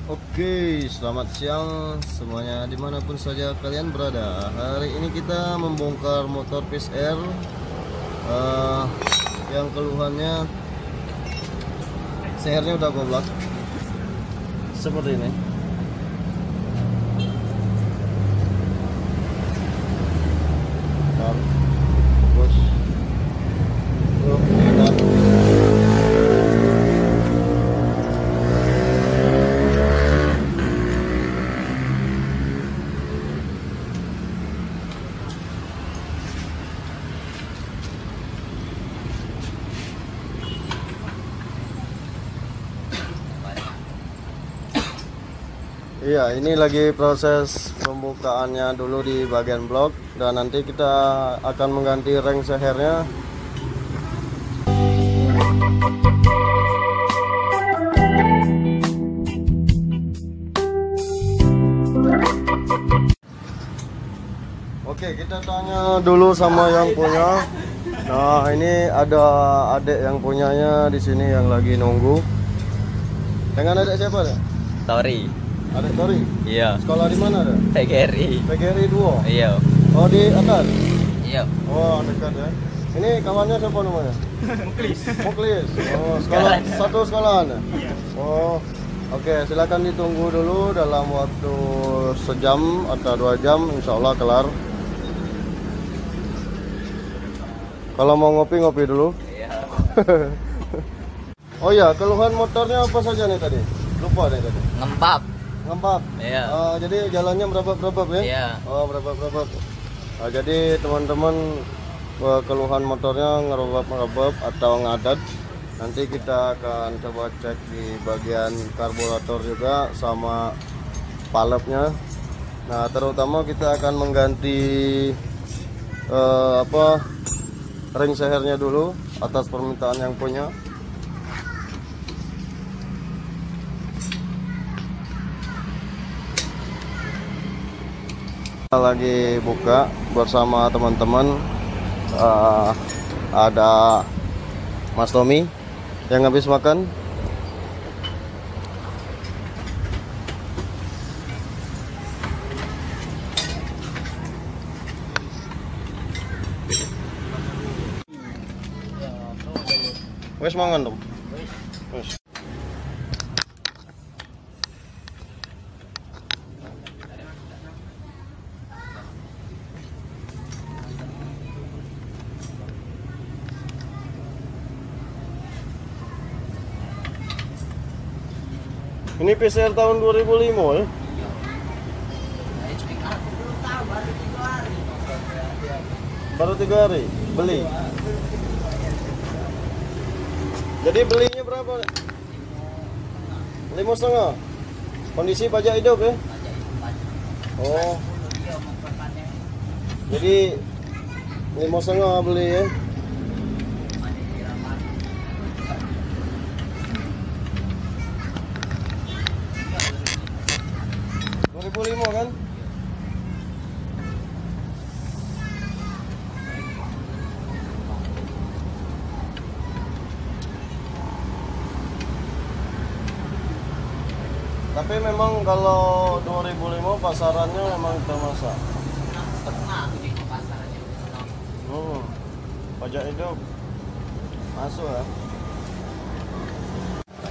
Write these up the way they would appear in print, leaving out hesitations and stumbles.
Oke, selamat siang semuanya dimanapun saja kalian berada. Hari ini kita membongkar motor Peace Air yang keluhannya sehernya udah goblok seperti ini. Bos, iya, ini lagi proses pembukaannya dulu di bagian blok, dan nanti kita akan mengganti ring sehernya. Oke, kita tanya dulu sama yang punya. Nah, ini ada adik yang punyanya di sini yang lagi nunggu. Dengan adik siapa deh? Tori. Adik Tori? Iya. Sekolah di mana deh? PGRI. PGRI 2? Iya. Oh, di atas? Iya. Oh, dekat ya. Ini kawannya siapa namanya? Muklis. Muklis. Oh, sekolah satu sekolahan ya? Iya. Oh, oke, silakan ditunggu dulu dalam waktu sejam atau 2 jam, insya Allah kelar. Kalau mau ngopi dulu. Iya. Oh ya, keluhan motornya apa saja nih tadi? Lupa nih tadi. Ngembab. Ngembab. Iya. Jadi jalannya berapa ya? Iya. Oh, berapa. Jadi teman-teman keluhan motornya ngerebab atau ngadat. Nanti kita akan coba cek di bagian karburator juga sama palepnya. Nah, terutama kita akan mengganti ring sehernya dulu atas permintaan yang punya. Kita lagi buka bersama teman-teman. Ada Mas Tommy yang habis makan. Wes mangan dong. Wes. Ini PCR tahun 2005 ya? Baru 3 hari beli. Jadi belinya berapa? 5,5. Kondisi pajak hidup ya? Oh. Jadi 5,5 beli ya? Kan? Tapi memang kalau 2005 pasarannya memang termasak. Pajak hidup masuk ya.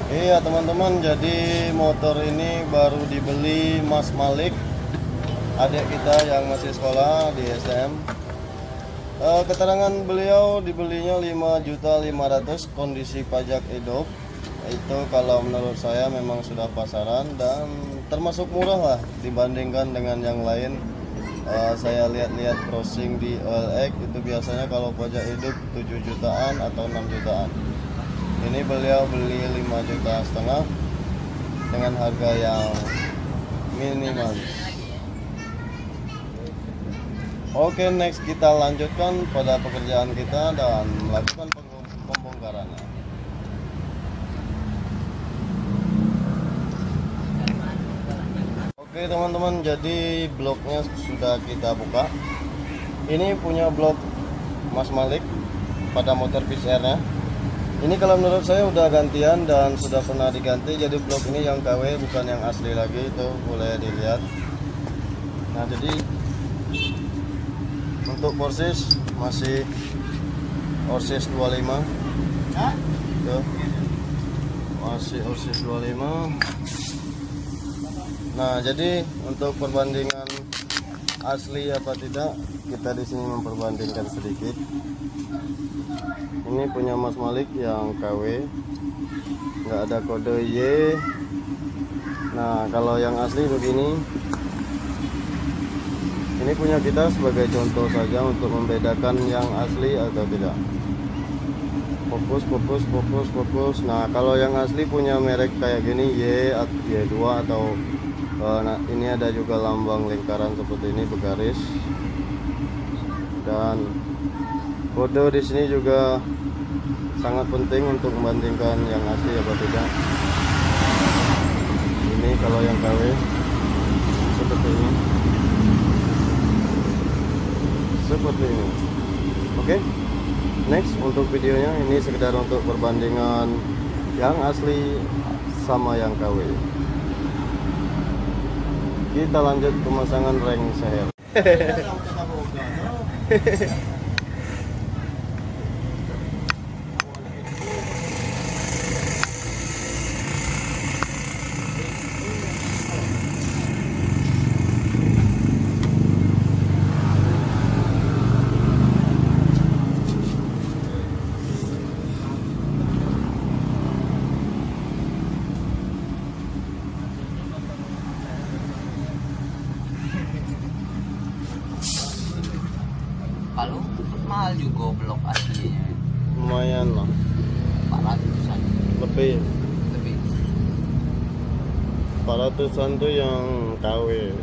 Iya teman-teman, jadi motor ini baru dibeli Mas Malik, adik kita yang masih sekolah di STM. Keterangan beliau dibelinya 5.500.000 kondisi pajak hidup. Itu kalau menurut saya memang sudah pasaran dan termasuk murah lah dibandingkan dengan yang lain. Saya lihat-lihat browsing di OLX itu biasanya kalau pajak hidup 7 jutaan atau 6 jutaan. Ini beliau beli 5,5 juta dengan harga yang minimalis. Oke, next kita lanjutkan pada pekerjaan kita dan melakukan pembongkarannya. Oke teman-teman, jadi bloknya sudah kita buka. Ini punya blok Mas Malik pada motor Peace Air-nya. Ini kalau menurut saya udah gantian dan sudah pernah diganti, jadi blok ini yang KW bukan yang asli lagi, itu boleh dilihat. Nah, jadi untuk porsis masih orsis 25. Tuh. Masih orsis 25. Nah, jadi untuk perbandingan asli apa tidak, kita di sini memperbandingkan sedikit. Ini punya Mas Malik yang KW, nggak ada kode Y. Nah, kalau yang asli begini. Ini punya kita sebagai contoh saja untuk membedakan yang asli atau tidak. Fokus. Nah, kalau yang asli punya merek kayak gini Y2 atau nah, ini ada juga lambang lingkaran seperti ini bergaris. Dan kode di sini juga sangat penting untuk membandingkan yang asli apa tidak. Ini kalau yang KW seperti ini. Oke, next untuk videonya ini sekedar untuk perbandingan yang asli sama yang KW. Kita lanjut pemasangan ring seher. Kalau mahal juga blok aslinya. Lumayan lah, 400-an lebih lebih. 400-an tuh yang KW.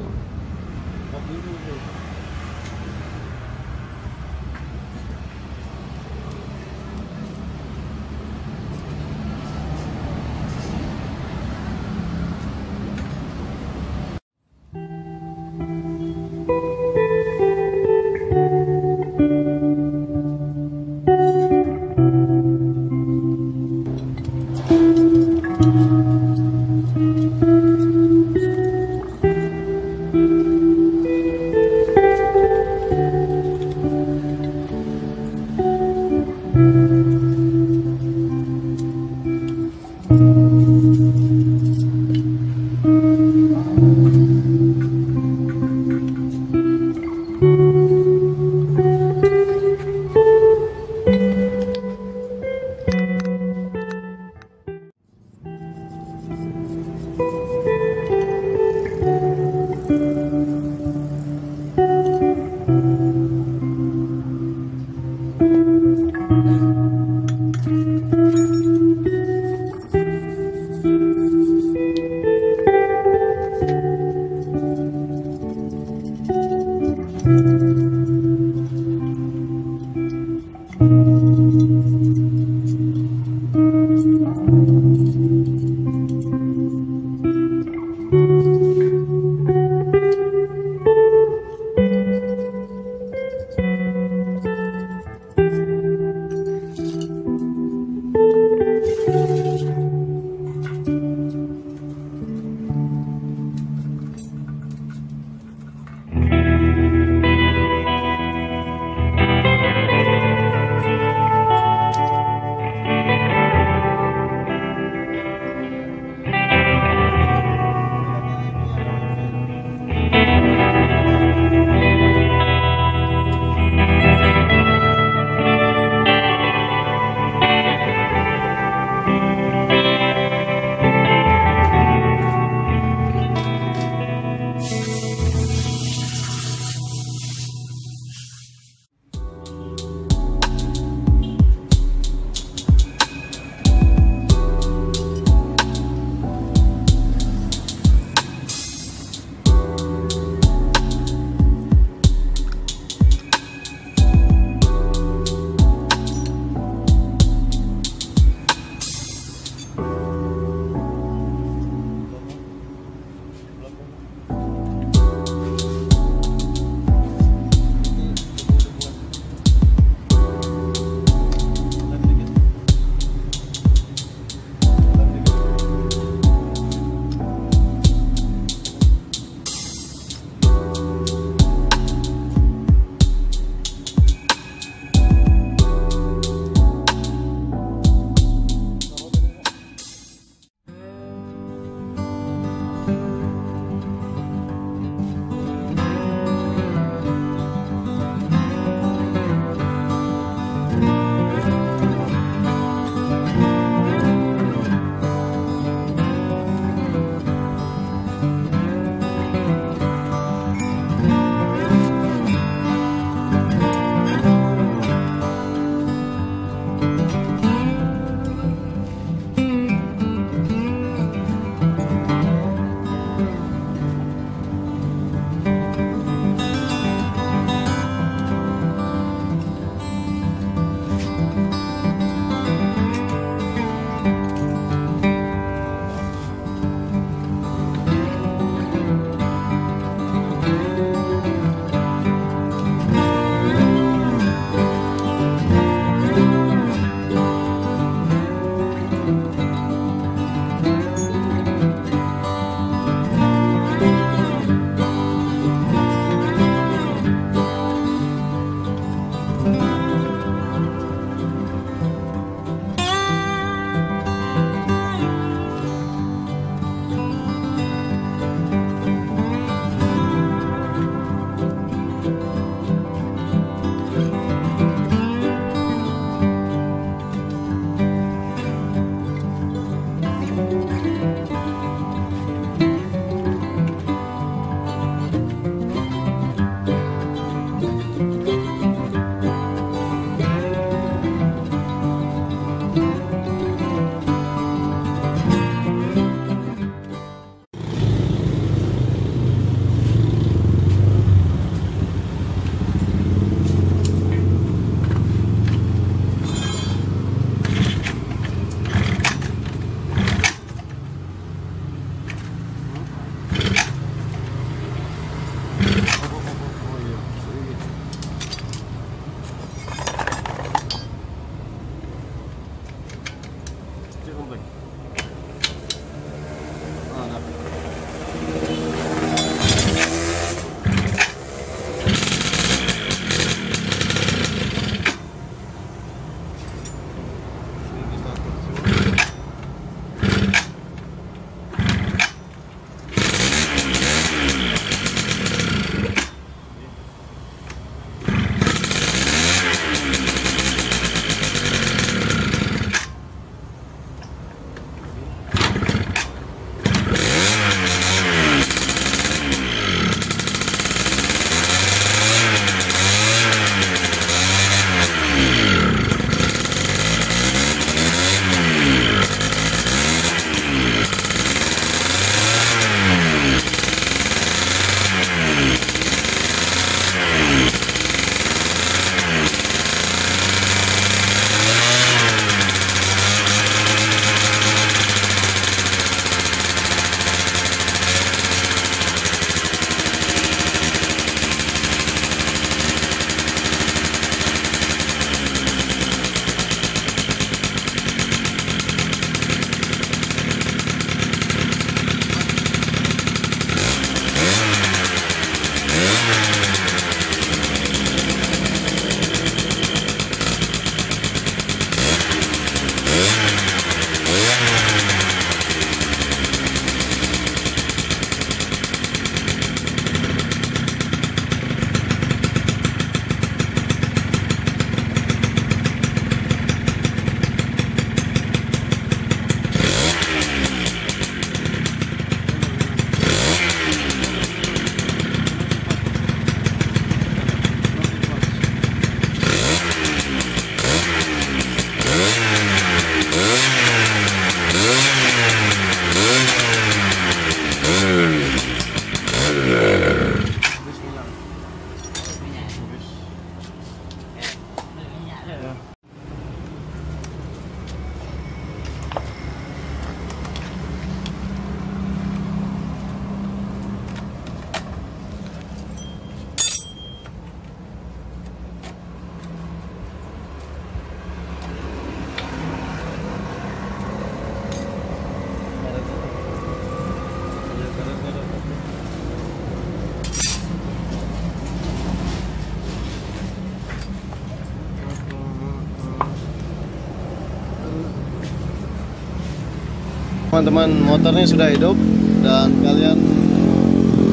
Teman-teman, motornya sudah hidup dan kalian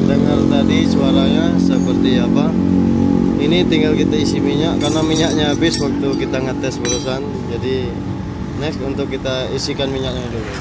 dengar tadi suaranya seperti apa. Ini tinggal kita isi minyak karena minyaknya habis waktu kita ngetes barusan. Jadi next untuk kita isikan minyaknya dulu.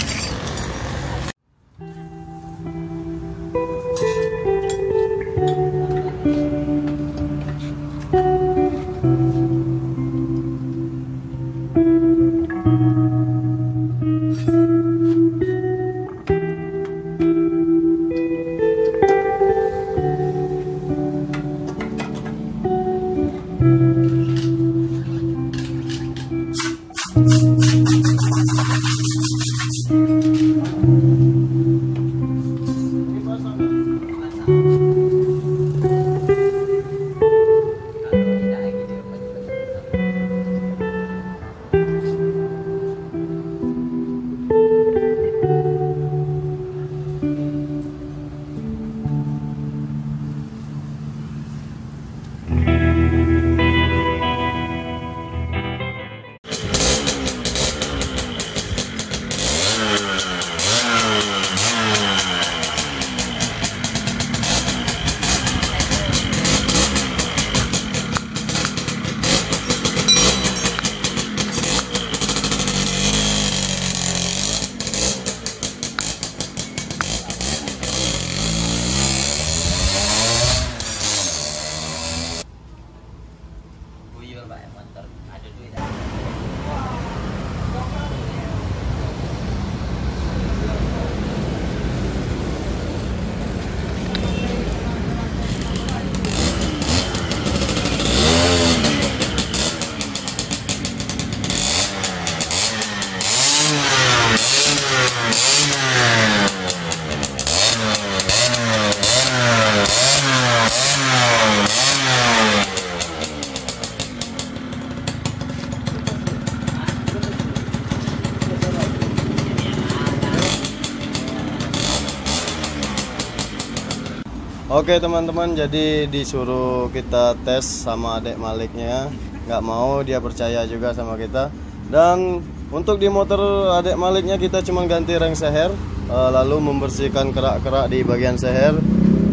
Oke teman-teman, jadi disuruh kita tes sama adik Maliknya, nggak mau, dia percaya juga sama kita. Dan untuk di motor adik Maliknya kita cuma ganti reng seher, lalu membersihkan kerak-kerak di bagian seher.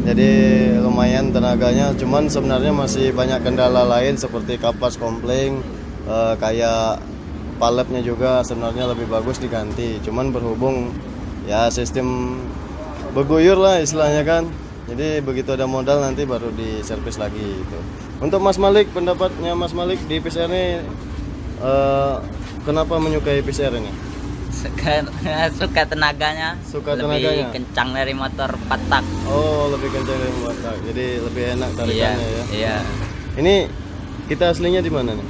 Jadi lumayan tenaganya, cuman sebenarnya masih banyak kendala lain seperti kapas kompling, kayak paletnya juga sebenarnya lebih bagus diganti. Cuman berhubung ya sistem beguyur lah istilahnya kan. Jadi begitu ada modal nanti baru diservis lagi gitu. Untuk Mas Malik, pendapatnya Mas Malik di PCR ini kenapa menyukai PCR ini? Suka tenaganya. Suka lebih tenaganya. kencang dari motor 4 tak. Oh, lebih kencang dari motor. Jadi lebih enak tarikannya ya. Iya. Ini kita aslinya di mana nih?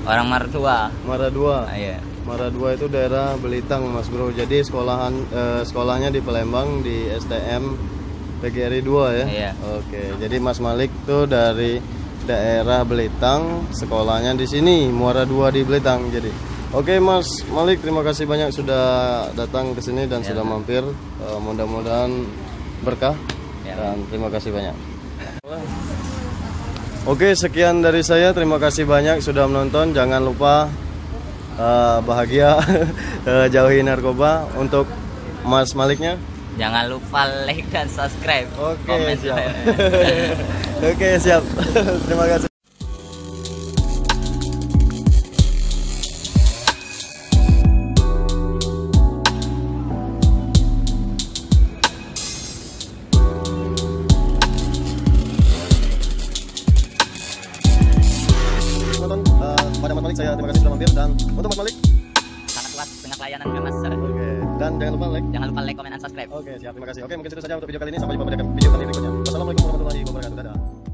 Orang Martua. Maradua. Iya. Maradua itu daerah Belitang, Mas Bro. Jadi sekolahnya di Palembang di STM PGRI 2 ya. Iya. Oke. Jadi Mas Malik tuh dari daerah Belitang, sekolahnya di sini Muara 2 di Belitang. Jadi, oke Mas Malik, terima kasih banyak sudah datang ke sini dan sudah mampir. Mudah-mudahan berkah dan terima kasih banyak. Oke, sekian dari saya. Terima kasih banyak sudah menonton. Jangan lupa bahagia, jauhi narkoba. Untuk Mas Maliknya, Jangan lupa like dan subscribe. oke Komen siap. juga. Oke siap. Terima kasih. Pada Mas Malik saya terima kasih sudah mampir, dan untuk Mas Malik, Sangat puas dengan pelayanan Mas. oke, dan jangan lupa like. Jangan lupa like, comment, dan subscribe. Oke siap, terima kasih. Oke, mungkin itu saja untuk video kali ini, sampai jumpa pada video kali berikutnya. Wassalamualaikum warahmatullahi wabarakatuh. Dadah.